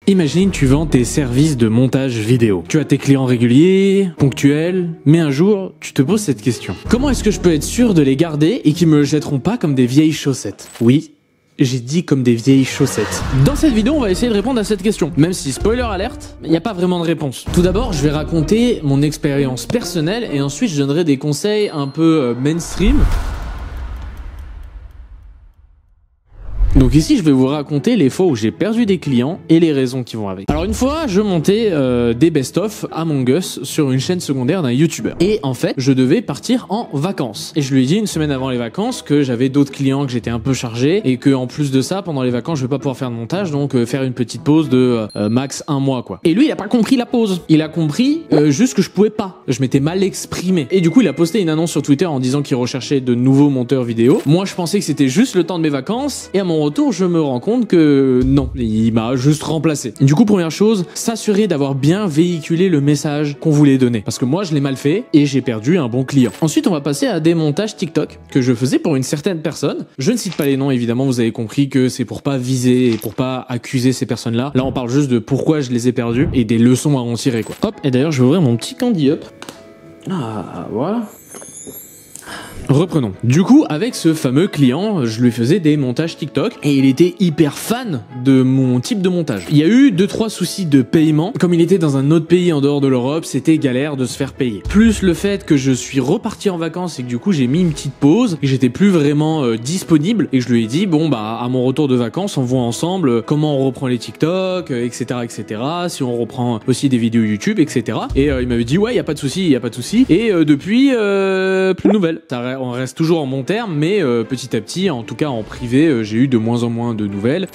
Imagine tu vends tes services de montage vidéo. Tu as tes clients réguliers, ponctuels, mais un jour, tu te poses cette question. Comment est-ce que je peux être sûr de les garder et qu'ils me le jetteront pas comme des vieilles chaussettes? Oui, j'ai dit comme des vieilles chaussettes. Dans cette vidéo, on va essayer de répondre à cette question. Même si, spoiler alerte, il n'y a pas vraiment de réponse. Tout d'abord, je vais raconter mon expérience personnelle et ensuite je donnerai des conseils un peu mainstream. Donc ici, je vais vous raconter les fois où j'ai perdu des clients et les raisons qui vont avec. Alors une fois, je montais des best-of Among Us sur une chaîne secondaire d'un YouTuber. Et en fait, je devais partir en vacances. Et je lui ai dit une semaine avant les vacances que j'avais d'autres clients, que j'étais un peu chargé et que en plus de ça, pendant les vacances, je vais pas pouvoir faire de montage, donc faire une petite pause de max 1 mois quoi. Et lui, il a pas compris la pause. Il a compris juste que je pouvais pas. Je m'étais mal exprimé. Et du coup, il a posté une annonce sur Twitter en disant qu'il recherchait de nouveaux monteurs vidéo. Moi, je pensais que c'était juste le temps de mes vacances et à mon retour, je me rends compte que non, il m'a juste remplacé. Du coup, première chose, s'assurer d'avoir bien véhiculé le message qu'on voulait donner. Parce que moi, je l'ai mal fait et j'ai perdu un bon client. Ensuite, on va passer à des montages TikTok que je faisais pour une certaine personne. Je ne cite pas les noms, évidemment, vous avez compris que c'est pour pas viser et pour pas accuser ces personnes-là. Là, on parle juste de pourquoi je les ai perdus et des leçons à en tirer, quoi. Hop, et d'ailleurs, je vais ouvrir mon petit Candy Up. Ah, voilà. Reprenons. Du coup, avec ce fameux client, je lui faisais des montages TikTok et il était hyper fan de mon type de montage. Il y a eu 2-3 soucis de paiement. Comme il était dans un autre pays en dehors de l'Europe, c'était galère de se faire payer. Plus le fait que je suis reparti en vacances et que du coup j'ai mis une petite pause et j'étais plus vraiment disponible et je lui ai dit bon bah à mon retour de vacances on voit ensemble comment on reprend les TikTok, etc., etc. Si on reprend aussi des vidéos YouTube, etc. Et il m'avait dit ouais y a pas de souci, y a pas de souci. Et depuis plus de nouvelles. On reste toujours en bon terme, mais petit à petit, en tout cas en privé, j'ai eu de moins en moins de nouvelles.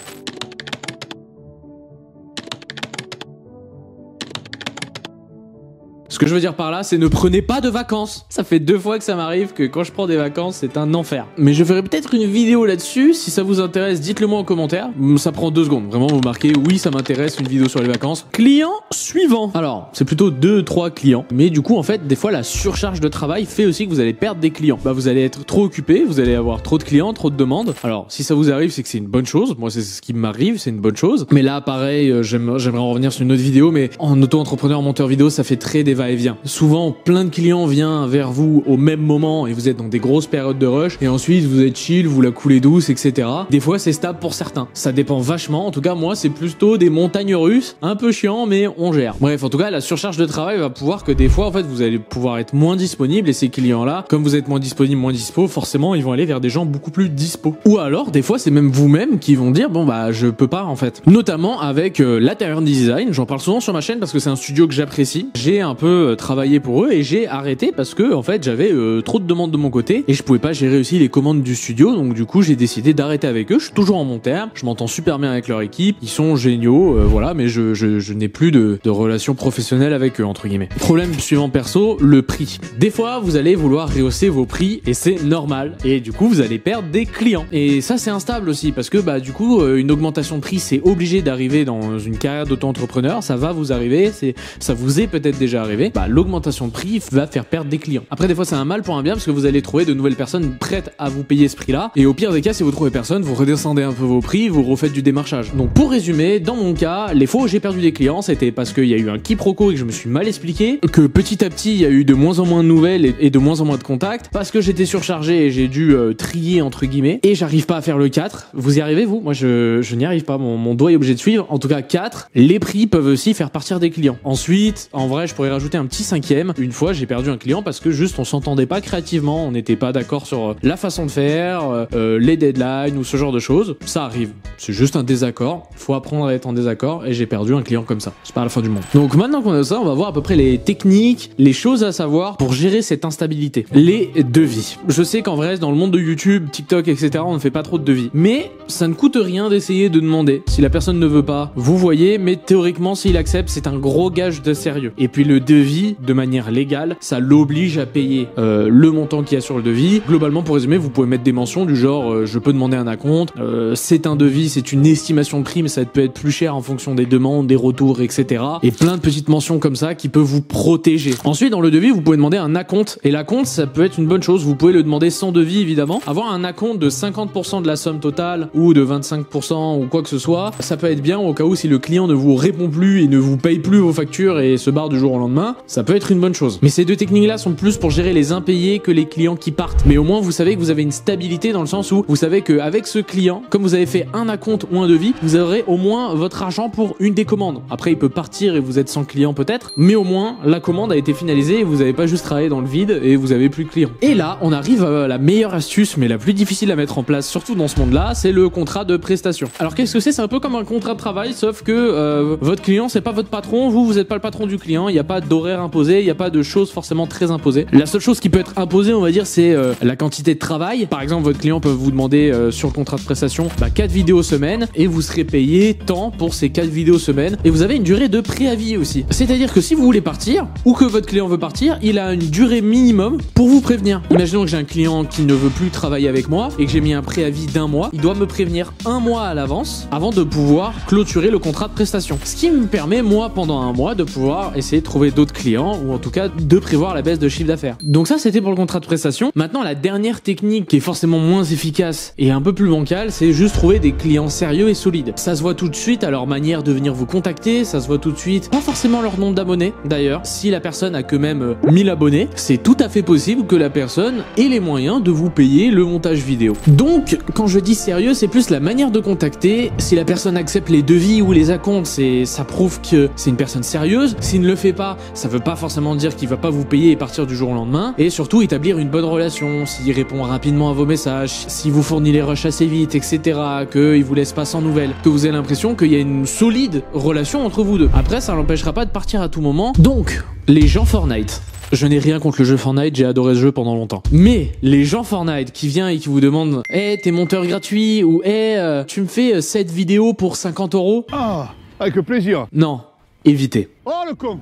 Ce que je veux dire par là, c'est ne prenez pas de vacances. Ça fait 2 fois que ça m'arrive que quand je prends des vacances, c'est un enfer. Mais je ferai peut-être une vidéo là-dessus. Si ça vous intéresse, dites-le moi en commentaire. Ça prend 2 secondes. Vraiment, vous marquez oui, ça m'intéresse, une vidéo sur les vacances. Client suivant. Alors, c'est plutôt 2-3 clients. Mais du coup, en fait, des fois, la surcharge de travail fait aussi que vous allez perdre des clients. Bah, vous allez être trop occupé, vous allez avoir trop de clients, trop de demandes. Alors, si ça vous arrive, c'est que c'est une bonne chose. Moi, c'est ce qui m'arrive, c'est une bonne chose. Mais là, pareil, j'aimerais en revenir sur une autre vidéo, mais en auto-entrepreneur, monteur vidéo, ça fait très des va-et-vient. Souvent, plein de clients viennent vers vous au même moment et vous êtes dans des grosses périodes de rush et ensuite vous êtes chill, vous la coulez douce, etc. Des fois, c'est stable pour certains. Ça dépend vachement. En tout cas, moi, c'est plutôt des montagnes russes, un peu chiant, mais on gère. Bref, en tout cas, la surcharge de travail va pouvoir que des fois, en fait, vous allez pouvoir être moins disponible et ces clients-là, comme vous êtes moins disponible, moins dispo, forcément, ils vont aller vers des gens beaucoup plus dispo. Ou alors, des fois, c'est même vous-même qui vont dire, bon, bah, je peux pas, en fait. Notamment avec l'Atelier Design. J'en parle souvent sur ma chaîne parce que c'est un studio que j'apprécie. J'ai un peu travaillé pour eux et j'ai arrêté parce que en fait j'avais trop de demandes de mon côté et je pouvais pas gérer aussi les commandes du studio, donc du coup j'ai décidé d'arrêter avec eux. Je suis toujours en bon terme, je m'entends super bien avec leur équipe, ils sont géniaux, voilà, mais je n'ai plus de relation professionnelle avec eux entre guillemets. Problème suivant perso, le prix. Des fois vous allez vouloir rehausser vos prix et c'est normal et du coup vous allez perdre des clients et ça c'est instable aussi parce que bah du coup une augmentation de prix c'est obligé d'arriver dans une carrière d'auto-entrepreneur, ça va vous arriver, ça vous est peut-être déjà arrivé. Bah l'augmentation de prix va faire perdre des clients. Après des fois c'est un mal pour un bien parce que vous allez trouver de nouvelles personnes prêtes à vous payer ce prix là et au pire des cas si vous trouvez personne vous redescendez un peu vos prix, vous refaites du démarchage. Donc pour résumer, dans mon cas les fois où j'ai perdu des clients c'était parce qu'il y a eu un quiproquo et que je me suis mal expliqué, que petit à petit il y a eu de moins en moins de nouvelles et de moins en moins de contacts parce que j'étais surchargé et j'ai dû trier entre guillemets et j'arrive pas à faire le 4. Vous y arrivez vous? Moi je n'y arrive pas, mon doigt est obligé de suivre. En tout cas 4, les prix peuvent aussi faire partir des clients. Ensuite en vrai je pourrais rajouter un petit 5e. Une fois j'ai perdu un client parce que juste on s'entendait pas créativement, on n'était pas d'accord sur la façon de faire, les deadlines ou ce genre de choses. Ça arrive, c'est juste un désaccord, faut apprendre à être en désaccord et j'ai perdu un client comme ça, c'est pas la fin du monde. Donc maintenant qu'on a ça, on va voir à peu près les techniques, les choses à savoir pour gérer cette instabilité. Les devis. Je sais qu'en vrai dans le monde de YouTube, TikTok, etc. on ne fait pas trop de devis, mais ça ne coûte rien d'essayer de demander. Si la personne ne veut pas, vous voyez, mais théoriquement s'il accepte c'est un gros gage de sérieux. Et puis le devis devis de manière légale, ça l'oblige à payer le montant qu'il y a sur le devis. Globalement, pour résumer, vous pouvez mettre des mentions du genre je peux demander un acompte, c'est un devis, c'est une estimation de prix, mais ça peut être plus cher en fonction des demandes, des retours, etc. Et plein de petites mentions comme ça qui peuvent vous protéger. Ensuite, dans le devis, vous pouvez demander un acompte. Et l'acompte, ça peut être une bonne chose. Vous pouvez le demander sans devis, évidemment. Avoir un acompte de 50% de la somme totale ou de 25% ou quoi que ce soit, ça peut être bien au cas où si le client ne vous répond plus et ne vous paye plus vos factures et se barre du jour au lendemain, ça peut être une bonne chose. Mais ces deux techniques-là sont plus pour gérer les impayés que les clients qui partent. Mais au moins, vous savez que vous avez une stabilité dans le sens où vous savez qu'avec ce client, comme vous avez fait un acompte ou un devis, vous aurez au moins votre argent pour une des commandes. Après, il peut partir et vous êtes sans client peut-être, mais au moins, la commande a été finalisée et vous n'avez pas juste travaillé dans le vide et vous avez plus de clients. Et là, on arrive à la meilleure astuce, mais la plus difficile à mettre en place, surtout dans ce monde-là, c'est le contrat de prestation. Alors qu'est-ce que c'est? C'est un peu comme un contrat de travail, sauf que votre client, c'est pas votre patron, vous êtes pas le patron du client, il n'y a pas d'horaire imposé, il n'y a pas de choses forcément très imposées. La seule chose qui peut être imposée, on va dire, c'est la quantité de travail. Par exemple, votre client peut vous demander sur le contrat de prestation 4 vidéos semaine et vous serez payé tant pour ces 4 vidéos semaine. Et vous avez une durée de préavis aussi. C'est-à-dire que si vous voulez partir ou que votre client veut partir, il a une durée minimum pour vous prévenir. Imaginons que j'ai un client qui ne veut plus travailler avec moi et que j'ai mis un préavis d'1 mois. Il doit me prévenir 1 mois à l'avance avant de pouvoir clôturer le contrat de prestation. Ce qui me permet, moi, pendant 1 mois, de pouvoir essayer de trouver d'autres clients ou en tout cas de prévoir la baisse de chiffre d'affaires. Donc ça, c'était pour le contrat de prestation. Maintenant, la dernière technique qui est forcément moins efficace et un peu plus bancale, c'est juste trouver des clients sérieux et solides. Ça se voit tout de suite à leur manière de venir vous contacter, ça se voit tout de suite, pas forcément leur nombre d'abonnés d'ailleurs. Si la personne a que même 1000 abonnés, c'est tout à fait possible que la personne ait les moyens de vous payer le montage vidéo. Donc, quand je dis sérieux, c'est plus la manière de contacter. Si la personne accepte les devis ou les acomptes, ça prouve que c'est une personne sérieuse. S'il ne le fait pas, ça veut pas forcément dire qu'il va pas vous payer et partir du jour au lendemain. Et surtout, établir une bonne relation. S'il répond rapidement à vos messages, s'il vous fournit les rushs assez vite, etc., qu'il vous laisse pas sans nouvelles, que vous avez l'impression qu'il y a une solide relation entre vous deux. Après, ça n'empêchera pas de partir à tout moment. Donc, les gens Fortnite. Je n'ai rien contre le jeu Fortnite, j'ai adoré ce jeu pendant longtemps. Mais les gens Fortnite qui viennent et qui vous demandent « Hey, t'es monteur gratuit » ou « Hey, tu me fais cette vidéo pour 50 €. Ah, avec plaisir. Non, évitez. Oh le con!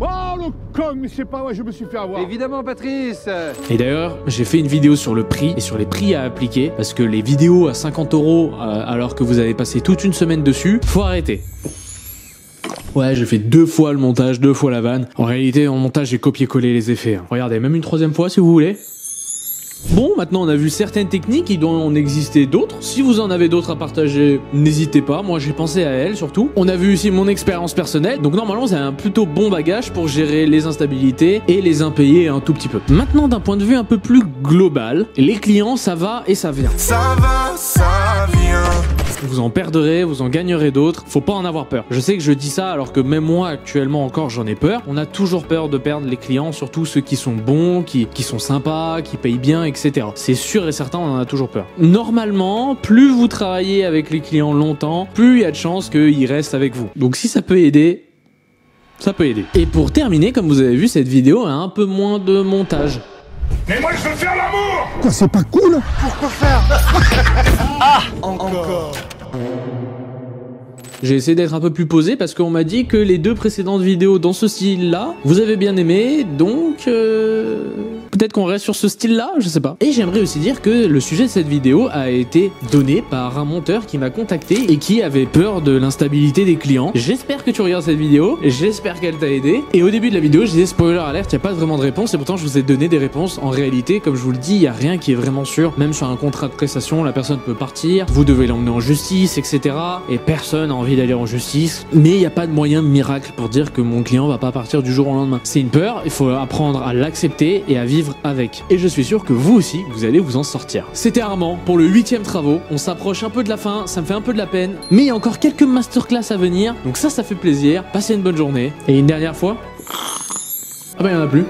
Oh le con, mais c'est pas vrai, je me suis fait avoir. Évidemment, Patrice. Et d'ailleurs, j'ai fait une vidéo sur le prix et sur les prix à appliquer parce que les vidéos à 50 € alors que vous avez passé toute une semaine dessus, faut arrêter. Ouais, j'ai fait 2 fois le montage, 2 fois la vanne. En réalité, en montage, j'ai copié-collé les effets. Regardez, même une 3e fois si vous voulez. Bon, maintenant on a vu certaines techniques, il doit en exister d'autres. Si vous en avez d'autres à partager, n'hésitez pas, moi j'ai pensé à elles surtout. On a vu aussi mon expérience personnelle, donc normalement c'est un plutôt bon bagage pour gérer les instabilités et les impayés un tout petit peu. Maintenant d'un point de vue un peu plus global, les clients ça va et ça vient. Ça va, ça vient. Vous en perdrez, vous en gagnerez d'autres, faut pas en avoir peur. Je sais que je dis ça alors que même moi actuellement encore j'en ai peur. On a toujours peur de perdre les clients, surtout ceux qui sont bons, qui sont sympas, qui payent bien, etc. C'est sûr et certain, on en a toujours peur. Normalement, plus vous travaillez avec les clients longtemps, plus il y a de chances qu'ils restent avec vous. Donc si ça peut aider, ça peut aider. Et pour terminer, comme vous avez vu, cette vidéo a un peu moins de montage. Mais moi je veux faire l'amour. Quoi, c'est pas cool? Pourquoi faire? Ah, encore. J'ai essayé d'être un peu plus posé parce qu'on m'a dit que les 2 précédentes vidéos dans ce style-là, vous avez bien aimé, donc peut-être qu'on reste sur ce style-là, je sais pas. Et j'aimerais aussi dire que le sujet de cette vidéo a été donné par un monteur qui m'a contacté et qui avait peur de l'instabilité des clients. J'espère que tu regardes cette vidéo, j'espère qu'elle t'a aidé. Et au début de la vidéo, je disais spoiler alert, il n'y a pas vraiment de réponse et pourtant je vous ai donné des réponses. En réalité, comme je vous le dis, il n'y a rien qui est vraiment sûr. Même sur un contrat de prestation, la personne peut partir, vous devez l'emmener en justice, etc. Et personne n'a envie d'aller en justice. Mais il n'y a pas de moyen miracle pour dire que mon client va pas partir du jour au lendemain. C'est une peur, il faut apprendre à l'accepter et à vivre avec. Et je suis sûr que vous aussi, vous allez vous en sortir. C'était Armand pour le 8e travaux. On s'approche un peu de la fin, ça me fait un peu de la peine. Mais il y a encore quelques masterclass à venir. Donc ça fait plaisir. Passez une bonne journée. Et une dernière fois. Ah bah il n'y en a plus.